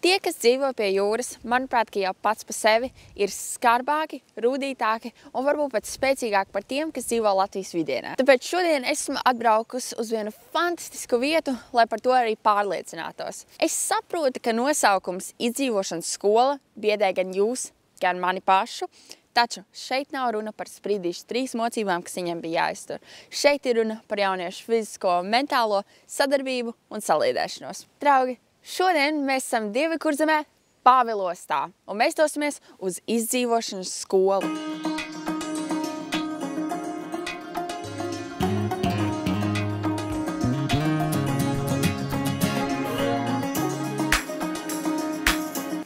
Tie, kas dzīvo pie jūras, manuprāt, ka jau pats pa sevi ir skarbāki, rūdītāki un varbūt pat spēcīgāki par tiem, kas dzīvo Latvijas vidienē. Tāpēc šodien esmu atbraukusi uz vienu fantastisku vietu, lai par to arī pārliecinātos. Es saprotu, ka nosaukums Izdzīvošanas skola biedē gan jūs, gan mani pašu, taču šeit nav runa par sprīdīšu 3 mocībām, kas viņiem bija jāiztur. Šeit ir runa par jauniešu fizisko, mentālo sadarbību un saliedēšanos. Draugi, šodien mēs esam Dievikurzemē, Pāvilostā, un mēs dosimies uz Izdzīvošanas skolu.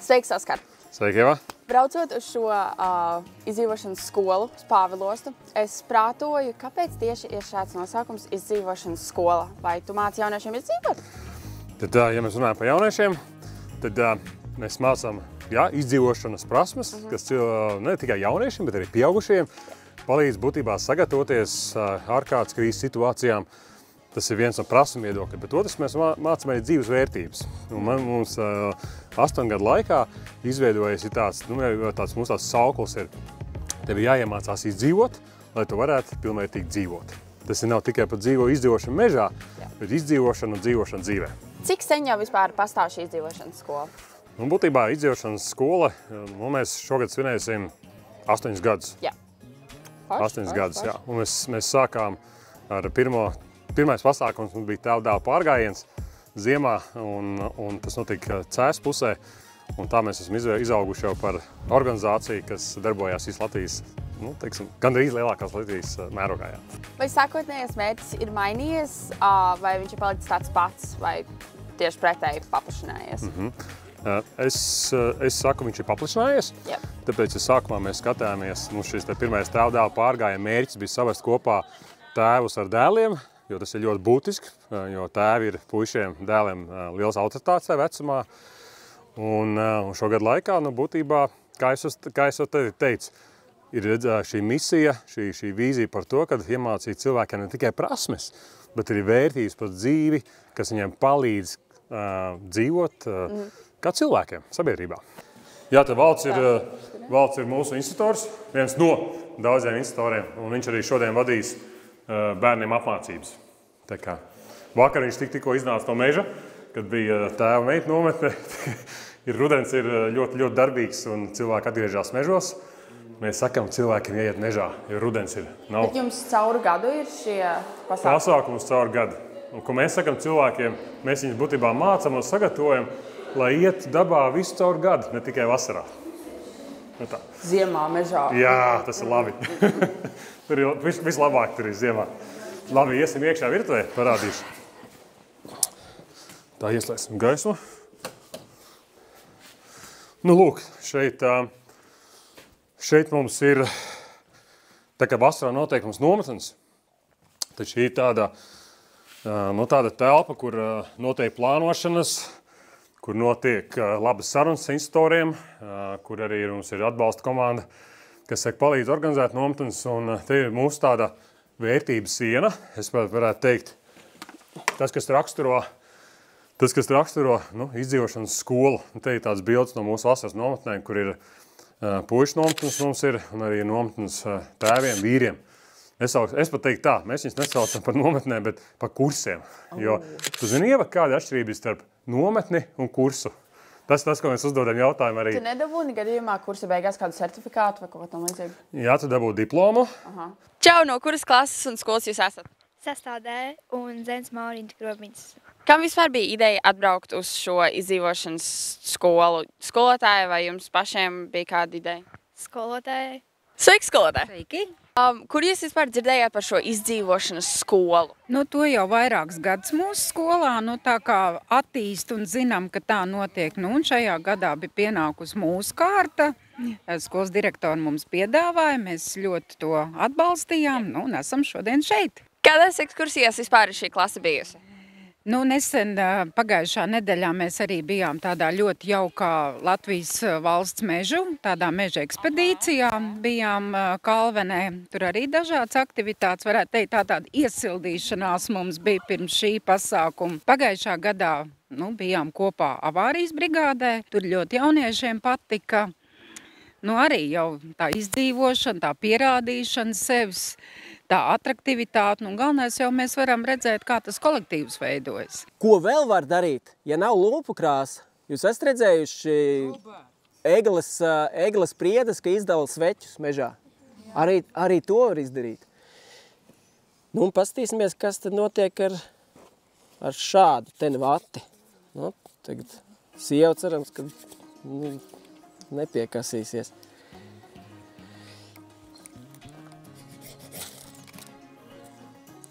Sveiks, Oskar! Sveiki, Ieva! Braucot uz šo izdzīvošanas skolu uz Pāvilostu, es prātoju, kāpēc tieši ir šāds nosaukums Izdzīvošanas skola? Vai tu māci jauniešiem izdzīvot? Tad, ja mēs runājam par jauniešiem, tad mēs mācām izdzīvošanas prasmes, kas ne tikai jauniešiem, bet arī pieaugušiem palīdz būtībā sagatavoties ārkārtas krīzes situācijām. Tas ir viens no prasmu viedokļa, bet otrs mēs mācām arī dzīves vērtības. Mums 8 gadu laikā izveidojies mūsu sauklis ir, tev ir jāiemācās izdzīvot, lai tu varētu pilnvērtīgi dzīvot. Tas nav tikai par izdzīvošanu mežā, bet izdzīvošanu un dzīvošanu dzīvē. Cik sen jau vispār pastāv šī izdzīvošanas skola? Būtībā izdzīvošanas skola, mēs šogad svinēsim 8 gadus. Jā. 8 gadus, jā. Un mēs sākām ar Pirmais pasākums mums bija tēva-dēla pārgājiens ziemā, un tas notika Cēs pusē. Un tā mēs esam izauguši jau par organizāciju, kas darbojās visas Latvijas, gandrīz lielākās Latvijas mērogā. Jā. Vai sākotnējais mērķis ir mainījies, vai viņš ir palicis tāds pats, vai tieši pretēji paplašinājies? Es saku, viņš ir paplašinājies, tāpēc sākumā mēs skatījāmies, šis pirmais tēva-dēla pārgājiena mērķis bija savest kopā tēvus ar dēliem, jo tas ir ļoti būtiski, jo tēvi ir puišiem, dēliem liels autoritāts tajā vecumā. Un šogad laikā, būtībā, kā es jau teicu, ir šī misija, šī vīzija par to, kad iemācīt cilvēkiem ne tikai prasmes, bet arī vērtības par dzīvi, kas viņiem palīdz dzīvot kā cilvēkiem sabiedrībā. Jā, te Valds ir mūsu instruktors, viens no daudziem instruktoriem, un viņš arī šodien vadīs bērniem apmācības. Tā kā vakar viņš tikko iznāca no meža, kad bija tēva meita nometne. Rudens ir ļoti, ļoti darbīgs un cilvēki atgriežas mežos. Mēs sakām cilvēkiem ieiet mežā, jo rudens ir nav. Bet jums cauri gadu ir šie pasākumi? Pasākums cauri gadu. Un ko mēs sakām cilvēkiem, mēs viņus būtībā mācām un sagatavojam, lai iet dabā visu cauri gadu, ne tikai vasarā. Ziemā mežā. Jā, tas ir labi. Tur ir vislabāk tur ir ziemā. Labi, iesim iekšā virtuvē, parādīšu. Tā ieslēgsim gaismu. Lūk, šeit mums ir, tā kā vasarā notiek mums nometnes, tad šī ir tāda telpa, kur notiek plānošanas, kur notiek labas sarunas instruktoriem, kur arī mums ir atbalsta komanda, kas palīdz organizēt nometnes, un te ir mūsu tāda vērtības siena. Es varētu teikt, tas, kas raksturo izdzīvošanas skolu. Te ir tāds bildes no mūsu vasaras nometnēm, kur ir puišu nometnes mums ir, un arī nometnes tēviem, vīriem. Es pat teiktu tā, mēs viņus nesaucam par nometnēm, bet par kursiem. Jo tu zini, Ieva, kāda atšķirība ir starp nometni un kursu? Tas, ko mēs uzdodam jautājumu arī. Tu nedabūni gadījumā kursa beigās kādu certifikātu vai kaut ko tam līdzīgu? Jā, tu dabūji diplomu. Čau, no kuras klases un skolas jūs esat? 6. D un Zens Maurinta Grobiņas. Kam vispār bija ideja atbraukt uz šo izdzīvošanas skolu? Skolotāji vai jums pašiem bija kāda ideja? Skolotāji. Sveiki, skolotāji! Sveiki! Kur jūs vispār dzirdējāt par šo izdzīvošanas skolu? To jau vairākus gadus mūsu skolā, tā kā attīst un zinām, ka tā notiek. Un šajā gadā bija pienākusi mūsu kārta. Skolas direktori mums piedāvāja, mēs ļoti to atbalstījām, un esam šodien šeit. Kādās ekskursijās vispār ir šī klase bijusi? Nesen pagājušā nedēļā mēs arī bijām tādā ļoti jaukā Latvijas valsts mežu, tādā meža ekspedīcijā, bijām Kalvenē. Tur arī dažādas aktivitātes, varētu teikt, tāda iesildīšanās mums bija pirms šī pasākuma. Pagājušā gadā bijām kopā avārijas brigādē. Tur ļoti jauniešiem patika. Arī jau tā izdzīvošana, tā pierādīšana sevis, tā atraktivitāte. Galvenais jau mēs varam redzēt, kā tas kolektīvs veidojas. Ko vēl var darīt, ja nav lumpu krāsa? Jūs esat redzējuši egles priedes, ka izdala sveķus mežā. Arī to var izdarīt. Un paskatīsimies, kas tad notiek ar šādu teni vati. Tagad sieva cerams, ka nepiekasīsies.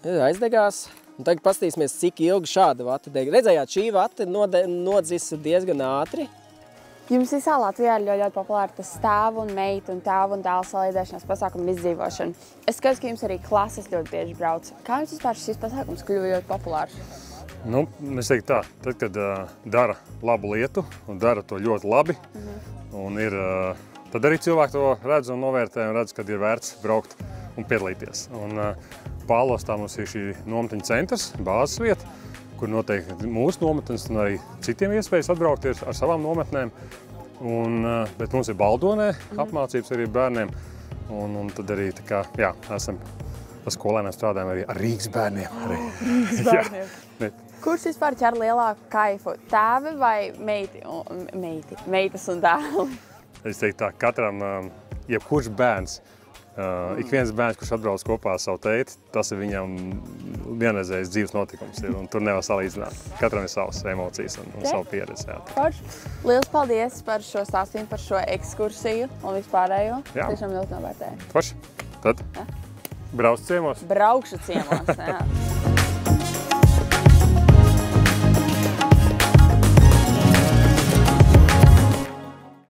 Aizdegās. Un tagad paskatīsimies, cik ilgi šāda vata deg. Redzējāt, šī vata nodzisa diezgan ātri. Jums visā Latvijā ir ļoti populāri tas tēvu un meitu un tēvu un dēlu salīdzēšanās pasākumu izdzīvošanu. Es skatos, ka jums arī klases ļoti bieži brauc. Kā jums vispār šis pasākums kļuva ļoti populārs? Es teiktu tā, tad, kad dara labu lietu un dara to ļoti labi, un tad arī cilvēki to redz un novērtē un redz, kad ir vērts braukt un piedalīties. Pālostā mums ir šī nometņu centrs, bāzes vieta, kur noteikti mūsu nometnes un arī citiem iespējas atbraukt ar savām nometnēm. Bet mums ir Baldonē apmācības arī bērniem, un tad arī tā kā, esam ar skolēniem strādājam arī ar Rīgas bērniem. Rīgas bērniem. Kurš vispār ķer lielāku kaifu? Tēvi vai meitas un dēli? Es teiktu tā, katram, jebkurš bērns, ik viens bērns, kurš atbrauc kopā ar savu teiti, tas ir viņam vienreizējs dzīves notikums. Un tur nevar salīdzināt. Katram ir savas emocijas un savu pieredzi. Liels paldies par šo stāstījumu, par šo ekskursiju un vispārējo. Tiešām ļoti novērtēju. Tad braucu ciemos? Braukšu ciemos, jā.